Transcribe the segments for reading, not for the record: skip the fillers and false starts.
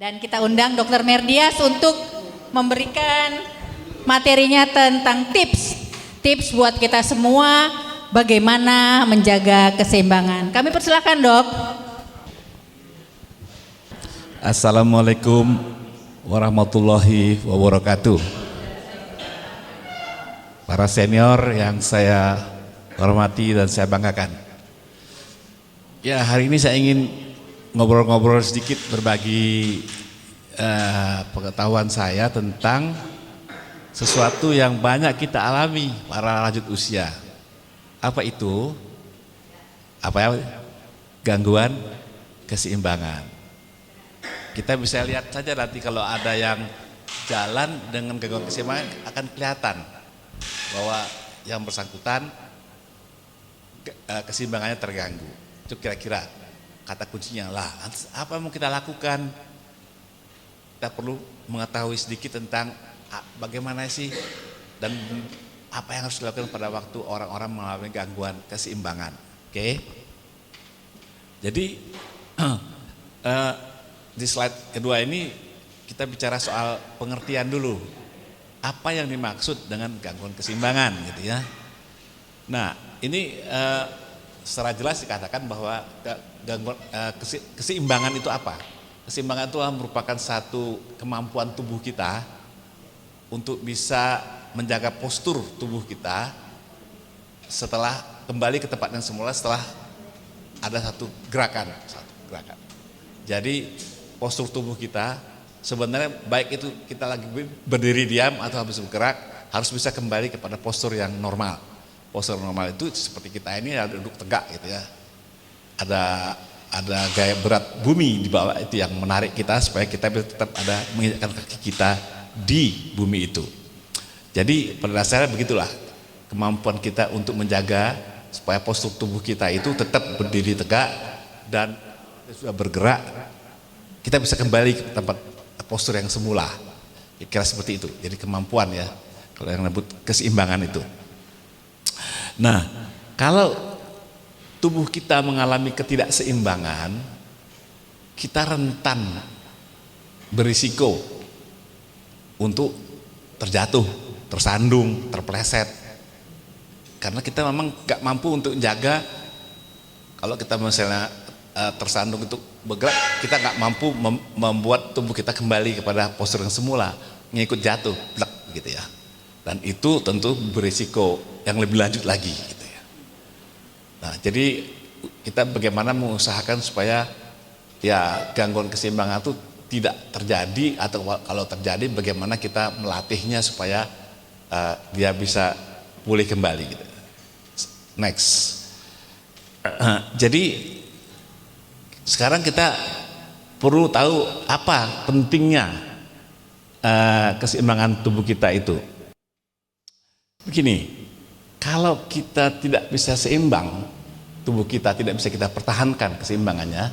Dan kita undang Dr. Merdias untuk memberikan materinya tentang tips buat kita semua bagaimana menjaga keseimbangan. Kami persilakan, Dok. Assalamualaikum warahmatullahi wabarakatuh. Para senior yang saya hormati dan saya banggakan. Ya, hari ini saya ingin ngobrol-ngobrol sedikit, berbagi pengetahuan saya tentang sesuatu yang banyak kita alami para lanjut usia. Apa itu? Apa ya? Gangguan keseimbangan. Kita bisa lihat saja nanti kalau ada yang jalan dengan gangguan keseimbangan akan kelihatan bahwa yang bersangkutan keseimbangannya terganggu. Itu kira-kira kata kuncinya lah. Apa yang mau kita lakukan? Kita perlu mengetahui sedikit tentang bagaimana sih dan apa yang harus dilakukan pada waktu orang-orang mengalami gangguan keseimbangan. Oke? Jadi di slide kedua ini kita bicara soal pengertian dulu. Apa yang dimaksud dengan gangguan keseimbangan gitu ya. Nah, ini secara jelas dikatakan bahwa gangguan keseimbangan itu apa? Keseimbangan itu merupakan satu kemampuan tubuh kita untuk bisa menjaga postur tubuh kita setelah kembali ke tempat yang semula setelah ada satu gerakan. Jadi postur tubuh kita sebenarnya baik itu kita lagi berdiri diam atau habis bergerak harus bisa kembali kepada postur yang normal. Postur normal itu seperti kita ini ada duduk tegak gitu ya. Ada gaya berat bumi di bawah itu yang menarik kita supaya kita tetap ada menginjakkan kaki kita di bumi itu. Jadi pada dasarnya begitulah kemampuan kita untuk menjaga supaya postur tubuh kita itu tetap berdiri tegak dan sudah bergerak kita bisa kembali ke tempat postur yang semula. Kira seperti itu. Jadi kemampuan ya kalau yang disebut keseimbangan itu. Nah, kalau tubuh kita mengalami ketidakseimbangan, kita rentan berisiko untuk terjatuh, tersandung, terpleset. Karena kita memang gak mampu untuk menjaga, kalau kita misalnya tersandung untuk bergerak, kita gak mampu membuat tubuh kita kembali kepada postur yang semula, ngikut jatuh, gitu ya. Dan itu tentu berisiko yang lebih lanjut lagi gitu ya. Nah, jadi kita bagaimana mengusahakan supaya ya gangguan keseimbangan itu tidak terjadi, atau kalau terjadi bagaimana kita melatihnya supaya dia bisa pulih kembali gitu. Next. Jadi sekarang kita perlu tahu apa pentingnya keseimbangan tubuh kita itu. Begini, kalau kita tidak bisa seimbang, tubuh kita tidak bisa kita pertahankan keseimbangannya,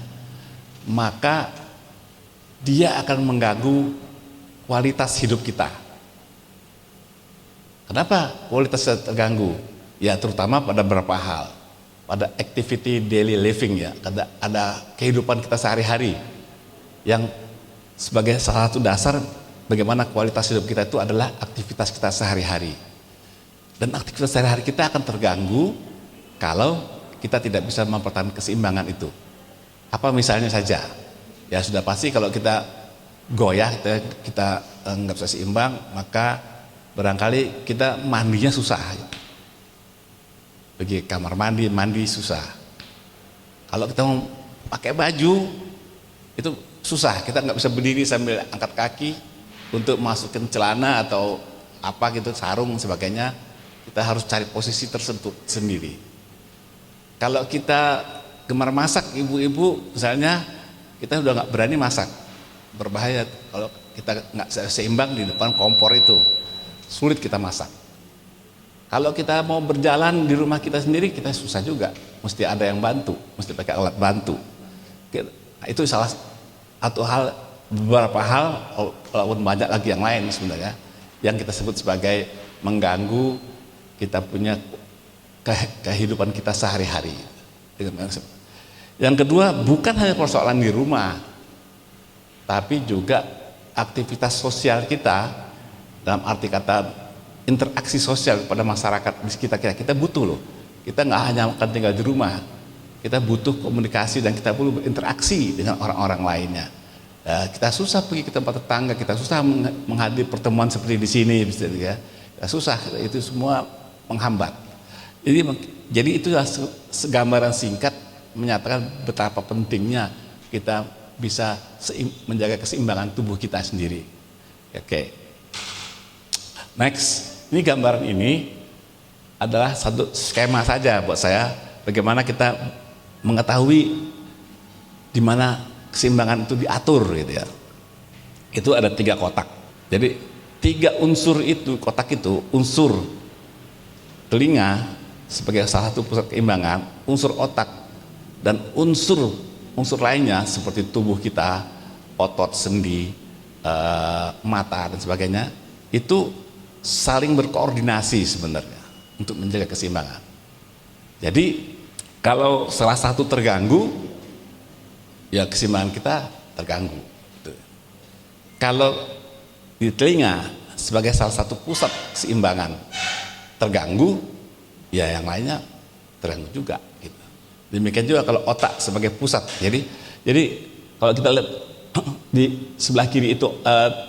maka dia akan mengganggu kualitas hidup kita. Kenapa kualitas terganggu? Ya terutama pada beberapa hal, pada activity daily living ya, ada kehidupan kita sehari-hari yang sebagai salah satu dasar bagaimana kualitas hidup kita itu adalah aktivitas kita sehari-hari. Dan aktivitas sehari-hari kita akan terganggu kalau kita tidak bisa mempertahankan keseimbangan itu. Apa misalnya saja? Ya sudah pasti kalau kita goyah, kita nggak bisa seimbang, maka barangkali kita mandinya susah. Pergi kamar mandi susah. Kalau kita mau pakai baju, itu susah. Kita nggak bisa berdiri sambil angkat kaki untuk masukin celana atau apa gitu, sarung sebagainya. Kita harus cari posisi tersentuh sendiri. Kalau kita gemar masak, ibu-ibu misalnya, kita udah nggak berani masak, berbahaya kalau kita nggak seimbang di depan kompor itu, sulit kita masak. Kalau kita mau berjalan di rumah kita sendiri, kita susah juga, mesti ada yang bantu, mesti pakai alat bantu. Itu salah satu hal, beberapa hal, walaupun banyak lagi yang lain sebenarnya, yang kita sebut sebagai mengganggu kita punya kehidupan kita sehari-hari. Yang kedua, bukan hanya persoalan di rumah, tapi juga aktivitas sosial kita, dalam arti kata interaksi sosial pada masyarakat di sekitar kita. Kita butuh loh, kita nggak hanya akan tinggal di rumah, kita butuh komunikasi dan kita perlu berinteraksi dengan orang-orang lainnya. Kita susah pergi ke tempat tetangga, kita susah menghadiri pertemuan seperti di sini, ya. Kita susah, itu semua menghambat. Jadi itu segambaran singkat menyatakan betapa pentingnya kita bisa menjaga keseimbangan tubuh kita sendiri. Oke. Next, ini gambaran ini adalah satu skema saja buat saya bagaimana kita mengetahui di mana keseimbangan itu diatur gitu ya. Itu ada 3 kotak. Jadi 3 unsur itu, kotak itu, unsur telinga sebagai salah satu pusat keimbangan, unsur otak dan unsur lainnya seperti tubuh kita, otot, sendi, mata dan sebagainya, itu saling berkoordinasi sebenarnya untuk menjaga keseimbangan. Jadi kalau salah satu terganggu, ya keseimbangan kita terganggu. Kalau di telinga sebagai salah satu pusat keseimbangan terganggu, ya yang lainnya terganggu juga. Gitu. Demikian juga kalau otak sebagai pusat. Jadi kalau kita lihat di sebelah kiri itu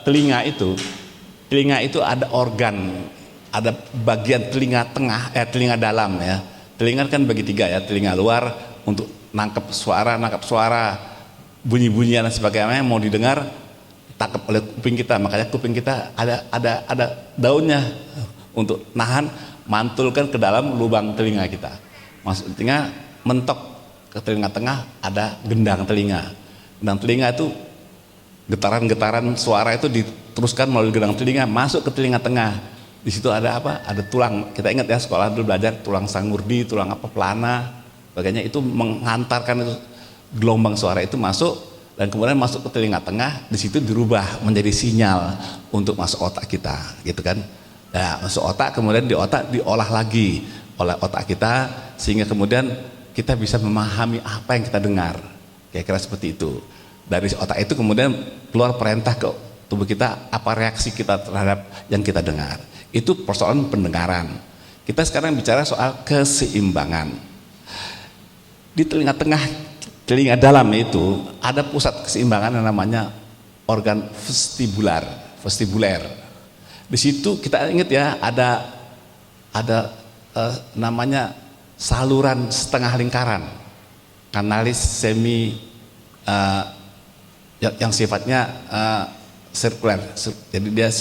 telinga itu ada organ, ada bagian telinga tengah, telinga dalam ya. Telinga kan bagi 3 ya, telinga luar untuk nangkap suara, bunyi-bunyian dan sebagainya mau didengar, tangkap oleh kuping kita. Makanya kuping kita ada daunnya untuk nahan, mantulkan ke dalam lubang telinga kita. Masuk telinga, mentok ke telinga tengah, ada gendang telinga. Gendang telinga itu getaran-getaran suara itu diteruskan melalui gendang telinga masuk ke telinga tengah. Di situ ada apa? Ada tulang. Kita ingat ya sekolah dulu belajar tulang sangurdi, tulang apa pelana, sebagainya, itu menghantarkan itu gelombang suara itu masuk dan kemudian masuk ke telinga tengah. Di situ dirubah menjadi sinyal untuk masuk otak kita, gitu kan? Nah, masuk otak, kemudian di otak diolah lagi oleh otak kita sehingga kemudian kita bisa memahami apa yang kita dengar. Kira-kira seperti itu. Dari otak itu kemudian keluar perintah ke tubuh kita, apa reaksi kita terhadap yang kita dengar. Itu persoalan pendengaran. Kita sekarang bicara soal keseimbangan. Di telinga tengah, telinga dalam itu ada pusat keseimbangan yang namanya organ vestibuler. Di situ kita ingat ya, ada namanya saluran setengah lingkaran, kanalis semi yang sifatnya sirkuler. Jadi dia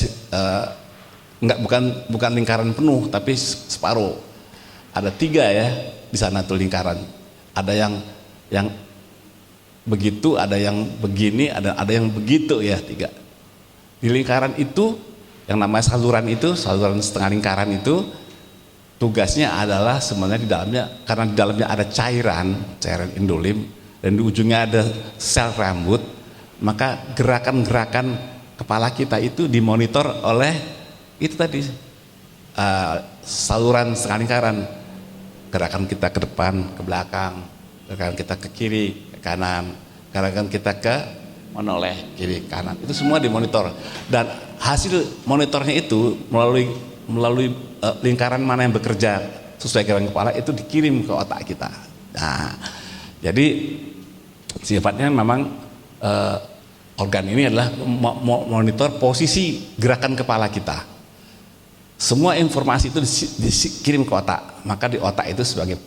bukan lingkaran penuh tapi separuh. Ada 3 ya di sana tuh lingkaran. Ada yang begitu, ada yang begini, ada yang begitu ya, 3. Di lingkaran itu yang namanya saluran setengah lingkaran itu tugasnya adalah sebenarnya di dalamnya, karena di dalamnya ada cairan endolim dan di ujungnya ada sel rambut, maka gerakan-gerakan kepala kita itu dimonitor oleh itu tadi saluran setengah lingkaran. Gerakan kita ke depan, ke belakang, gerakan kita ke kiri, ke kanan, gerakan kita ke menoleh kiri kanan, itu semua dimonitor dan hasil monitornya itu melalui lingkaran mana yang bekerja sesuai gerakan kepala itu dikirim ke otak kita. Nah, jadi sifatnya memang organ ini adalah monitor posisi gerakan kepala kita. Semua informasi itu dikirim ke otak, maka di otak itu sebagai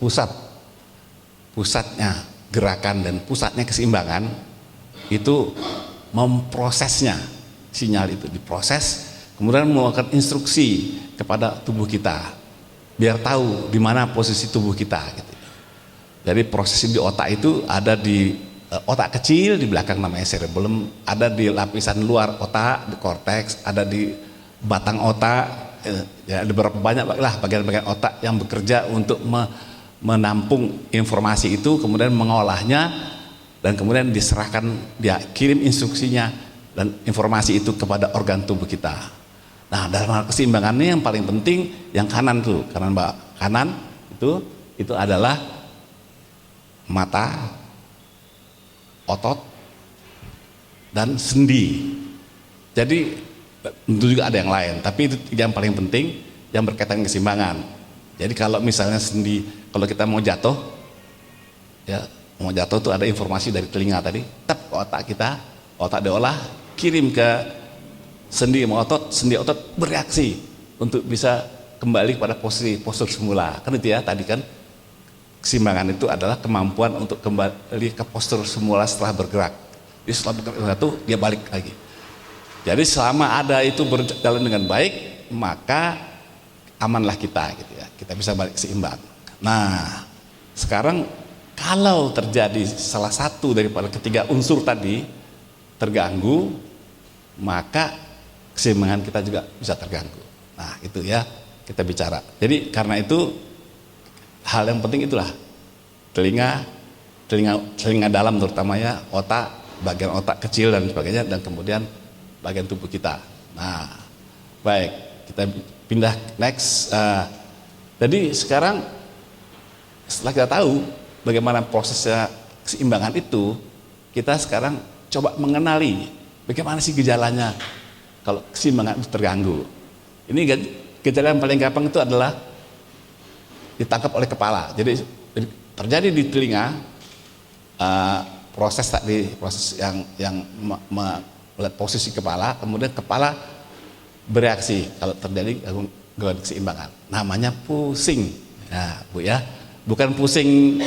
pusatnya gerakan dan pusatnya keseimbangan, itu memprosesnya, sinyal itu diproses, kemudian mengeluarkan instruksi kepada tubuh kita biar tahu di mana posisi tubuh kita gitu. Jadi proses di otak itu ada di otak kecil di belakang namanya cerebellum, ada di lapisan luar otak di korteks, ada di batang otak, ya ada beberapa banyak lah bagian-bagian otak yang bekerja untuk menampung informasi itu, kemudian mengolahnya dan kemudian diserahkan, dia kirim instruksinya dan informasi itu kepada organ tubuh kita. Nah, dalam hal keseimbangan ini yang paling penting yang kanan tuh, kanan itu adalah mata, otot, dan sendi. Jadi tentu juga ada yang lain, tapi itu yang paling penting yang berkaitan keseimbangan. Jadi kalau misalnya sendi, kalau kita mau jatuh, ya mau jatuh tuh ada informasi dari telinga tadi, tap ke otak kita, otak diolah, kirim ke sendi otot bereaksi untuk bisa kembali pada postur semula. Kan itu ya tadi kan, keseimbangan itu adalah kemampuan untuk kembali ke postur semula setelah bergerak. Jadi setelah bergerak itu dia balik lagi. Jadi selama ada itu berjalan dengan baik, maka amanlah kita gitu ya. Kita bisa balik seimbang. Nah, sekarang kalau terjadi salah satu daripada ketiga unsur tadi terganggu, maka keseimbangan kita juga bisa terganggu. Nah, itu ya kita bicara. Jadi karena itu hal yang penting itulah telinga dalam terutama ya, otak, bagian otak kecil dan sebagainya, dan kemudian bagian tubuh kita. Nah, baik, kita pindah next. Jadi sekarang setelah kita tahu bagaimana prosesnya keseimbangan itu, kita sekarang coba mengenali bagaimana sih gejalanya kalau keseimbangan itu terganggu. Ini gejala yang paling gampang itu adalah ditangkap oleh kepala. Jadi terjadi di telinga, proses yang melihat posisi kepala, kemudian kepala bereaksi kalau terjadi gangguan keseimbangan. Namanya pusing. Nah, Bu ya, bukan pusing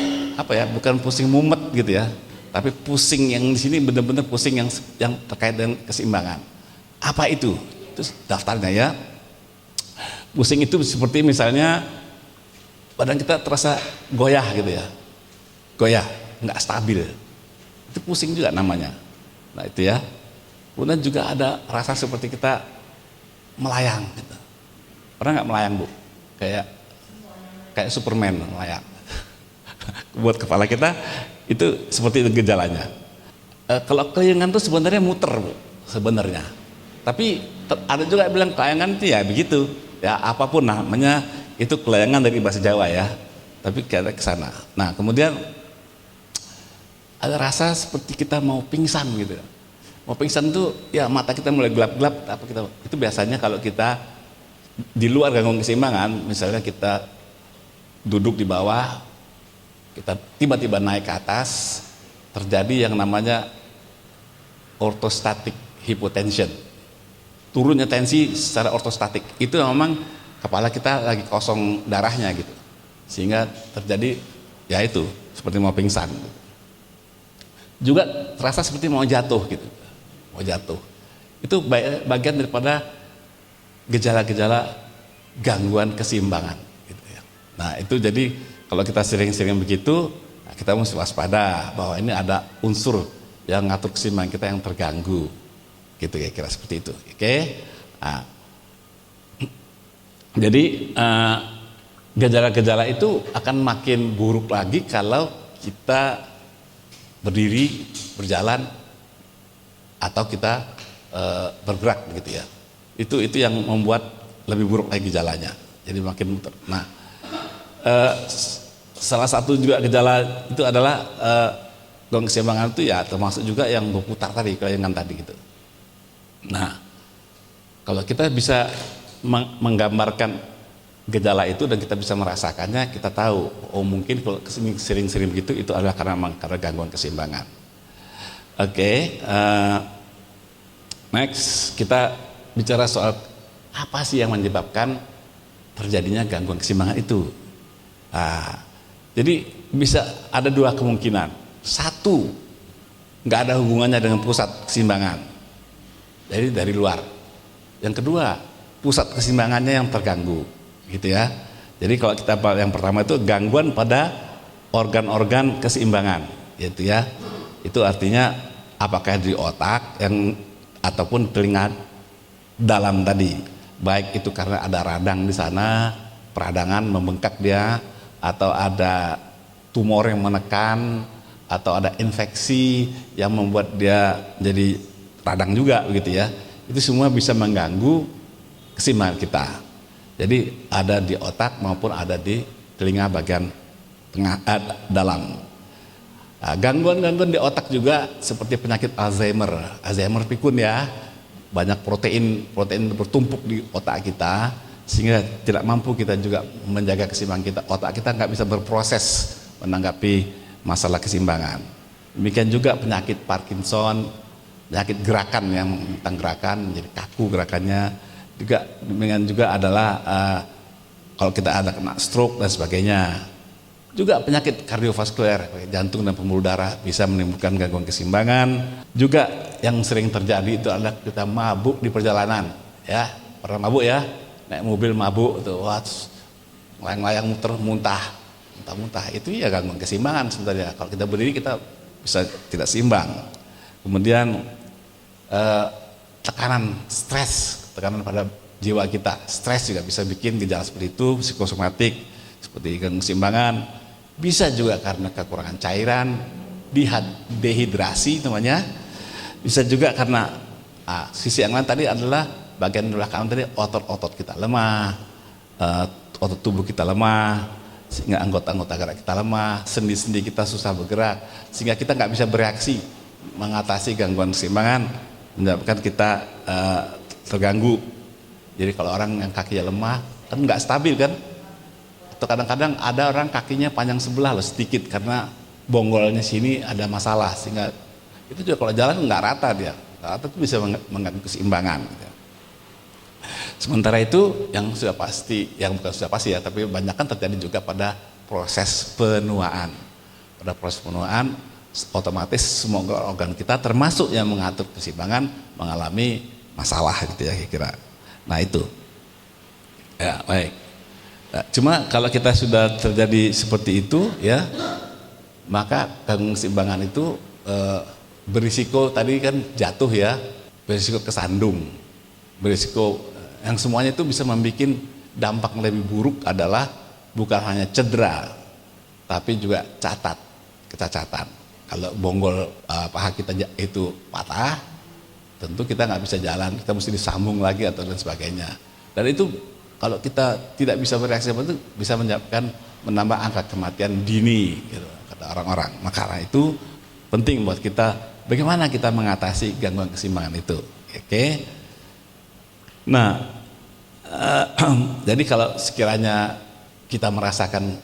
bukan pusing mumet gitu ya, tapi pusing yang di sini benar-benar pusing yang terkait dengan keseimbangan. Apa itu? Itu daftarnya ya. Pusing itu seperti misalnya badan kita terasa goyah gitu ya, goyah, nggak stabil, itu pusing juga namanya. Nah itu ya. Kemudian juga ada rasa seperti kita melayang gitu. Pernah nggak melayang, Bu? Kayak Superman melayang. Buat kepala kita itu seperti itu gejalanya. Kalau kelayangan itu sebenarnya muter, Bu, sebenarnya. Tapi ada juga yang bilang kelayangan itu ya begitu. Ya apapun namanya, itu kelayangan dari bahasa Jawa ya. Tapi kita ke sana. Nah, kemudian ada rasa seperti kita mau pingsan gitu. Mau pingsan tuh ya mata kita mulai gelap-gelap, itu biasanya kalau kita di luar gangguan keseimbangan, misalnya kita duduk di bawah, kita tiba-tiba naik ke atas, terjadi yang namanya orthostatic hypotension. Turunnya tensi secara ortostatik. Itu memang kepala kita lagi kosong darahnya gitu. Sehingga terjadi ya itu seperti mau pingsan. Juga terasa seperti mau jatuh gitu. Mau jatuh. Itu bagian daripada gejala-gejala gangguan keseimbangan gitu ya. Nah, itu jadi kalau kita sering-sering begitu, kita mesti waspada bahwa ini ada unsur yang ngatur keseimbangan kita yang terganggu. Gitu ya, kira seperti itu. Oke. Nah, jadi gejala-gejala itu akan makin buruk lagi kalau kita berdiri, berjalan, atau kita bergerak begitu ya. Itu yang membuat lebih buruk lagi gejalanya. Jadi makin muter. Nah, salah satu juga gejala itu adalah gangguan keseimbangan itu ya termasuk juga yang berputar tadi, kelayangan tadi gitu. Nah, kalau kita bisa menggambarkan gejala itu dan kita bisa merasakannya, kita tahu oh mungkin kalau sering-sering begitu itu adalah karena gangguan keseimbangan. Oke, next kita bicara soal apa sih yang menyebabkan terjadinya gangguan keseimbangan itu. Jadi bisa ada dua kemungkinan. Satu, nggak ada hubungannya dengan pusat keseimbangan. Jadi dari luar. Yang kedua, pusat keseimbangannya yang terganggu, gitu ya. Jadi kalau kita yang pertama itu gangguan pada organ-organ keseimbangan, gitu ya. Itu artinya apakah di otak ataupun telinga dalam tadi, baik itu karena ada radang di sana, peradangan membengkak dia, atau ada tumor yang menekan, atau ada infeksi yang membuat dia jadi radang juga begitu ya. Itu semua bisa mengganggu keseimbangan kita. Jadi ada di otak maupun ada di telinga bagian tengah dalam. Nah, gangguan-gangguan di otak juga seperti penyakit Alzheimer pikun ya, banyak protein bertumpuk di otak kita sehingga tidak mampu kita juga menjaga keseimbangan kita. Otak kita nggak bisa berproses menanggapi masalah keseimbangan. Demikian juga penyakit Parkinson, penyakit gerakan yang tentang gerakan jadi kaku gerakannya. Juga demikian juga adalah kalau kita ada kena stroke dan sebagainya. Juga penyakit kardiovaskuler, jantung dan pembuluh darah bisa menimbulkan gangguan keseimbangan. Juga yang sering terjadi itu adalah kita mabuk di perjalanan, ya. Pernah mabuk ya? Naik mobil mabuk tuh, wah, layang-layang muntah, itu ya gangguan keseimbangan sebenarnya. Kalau kita berdiri kita bisa tidak seimbang. Kemudian tekanan pada jiwa kita, stres juga bisa bikin gejala seperti itu, psikosomatik seperti gangguan keseimbangan. Bisa juga karena kekurangan cairan, dehidrasi namanya. Bisa juga karena sisi yang lain tadi adalah bagian belakang tadi otot-otot kita lemah, otot tubuh kita lemah, sehingga anggota-anggota gerak kita lemah, sendi-sendi kita susah bergerak, sehingga kita nggak bisa bereaksi mengatasi gangguan keseimbangan, menyebabkan kita terganggu. Jadi kalau orang yang kakinya lemah kan nggak stabil kan. Atau kadang-kadang ada orang kakinya panjang sebelah loh sedikit karena bonggolnya sini ada masalah sehingga itu juga kalau jalan nggak rata dia, nggak rata itu bisa mengganggu keseimbangan. Gitu. Sementara itu yang sudah pasti, yang bukan sudah pasti ya, tapi banyak kan terjadi juga pada proses penuaan. Pada proses penuaan otomatis semua organ kita termasuk yang mengatur keseimbangan mengalami masalah gitu ya kira-kira. Nah itu, ya baik. Nah, cuma kalau kita sudah terjadi seperti itu ya, maka gangguan keseimbangan itu berisiko tadi kan jatuh ya, berisiko kesandung, berisiko yang semuanya itu bisa membuat dampak yang lebih buruk adalah bukan hanya cedera, tapi juga kecacatan. Kalau bonggol paha kita itu patah, tentu kita nggak bisa jalan, kita mesti disambung lagi atau dan sebagainya. Dan itu kalau kita tidak bisa bereaksi itu bisa menambah angka kematian dini gitu, kata orang-orang. Maka itu penting buat kita bagaimana kita mengatasi gangguan keseimbangan itu. Oke. Nah, jadi kalau sekiranya kita merasakan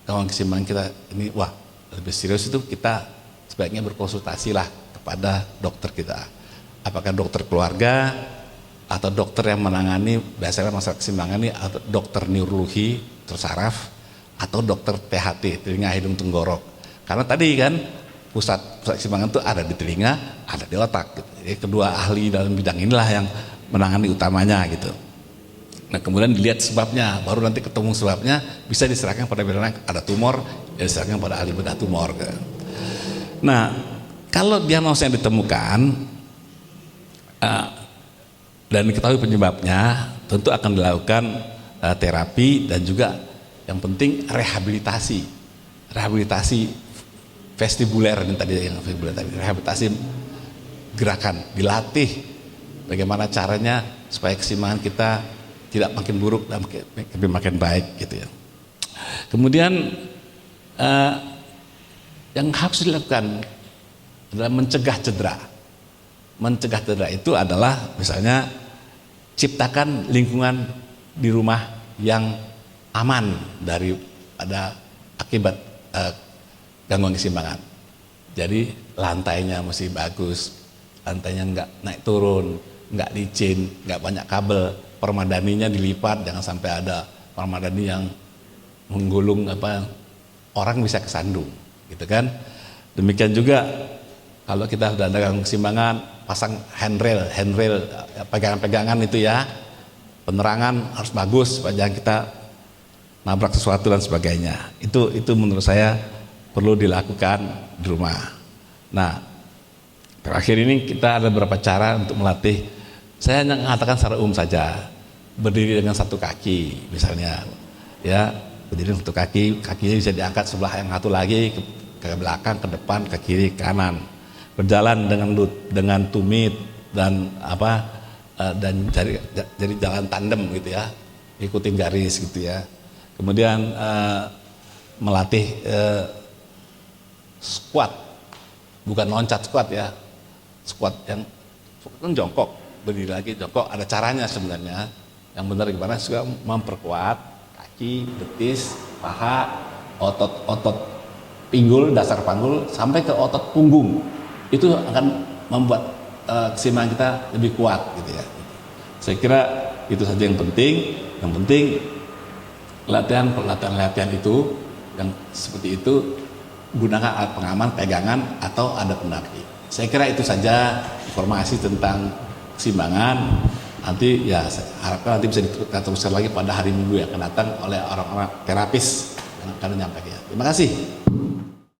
gangguan keseimbangan kita ini wah lebih serius, itu kita sebaiknya berkonsultasilah kepada dokter kita. Apakah dokter keluarga atau dokter yang menangani biasanya masalah keseimbangan ini, atau dokter neurologi tersaraf atau dokter THT, telinga hidung tenggorok. Karena tadi kan pusat keseimbangan itu ada di telinga, ada di otak gitu. Jadi kedua ahli dalam bidang inilah yang menangani utamanya gitu. Nah kemudian dilihat sebabnya, baru nanti ketemu sebabnya bisa diserahkan pada bidan ada tumor, ya diserahkan pada ahli bedah tumor gitu. Nah kalau diagnosa yang ditemukan dan diketahui penyebabnya, tentu akan dilakukan terapi dan juga yang penting rehabilitasi vestibuler ini tadi, rehabilitasi gerakan, dilatih bagaimana caranya supaya keseimbangan kita tidak makin buruk dan makin baik gitu ya. Kemudian yang harus dilakukan adalah mencegah cedera. Mencegah cedera itu adalah misalnya ciptakan lingkungan di rumah yang aman daripada akibat gangguan keseimbangan. Jadi lantainya mesti bagus, lantainya nggak naik turun, nggak licin, nggak banyak kabel, permadaninya dilipat, jangan sampai ada permadani yang menggulung orang bisa kesandung, gitu kan. Demikian juga kalau kita sudah ada gangguan keseimbangan, pasang handrail, pegangan-pegangan itu ya, penerangan harus bagus supaya jangan kita nabrak sesuatu dan sebagainya. Itu menurut saya perlu dilakukan di rumah. Nah, terakhir ini kita ada beberapa cara untuk melatih. Saya hanya mengatakan secara umum saja, berdiri dengan satu kaki misalnya, ya berdiri dengan satu kaki, kakinya bisa diangkat sebelah yang satu lagi ke belakang, ke depan, ke kiri, ke kanan. Berjalan dengan tumit dan dan jadi jalan tandem gitu ya, ikutin garis gitu ya. Kemudian melatih squat bukan loncat squat ya, squat yang kan jongkok, berdiri lagi jongkok, ada caranya sebenarnya. Yang benar gimana juga memperkuat kaki, betis, paha, otot pinggul, dasar panggul sampai ke otot punggung. Itu akan membuat keseimbangan kita lebih kuat gitu ya. Saya kira itu saja yang penting. Yang penting latihan itu yang seperti itu gunakan alat pengaman, pegangan atau ada pendamping. Saya kira itu saja informasi tentang keseimbangan. Nanti ya saya harapkan nanti bisa kita teruskan lagi pada hari Minggu yang akan datang oleh orang-orang terapis yang akan menyampaikan. Terima kasih.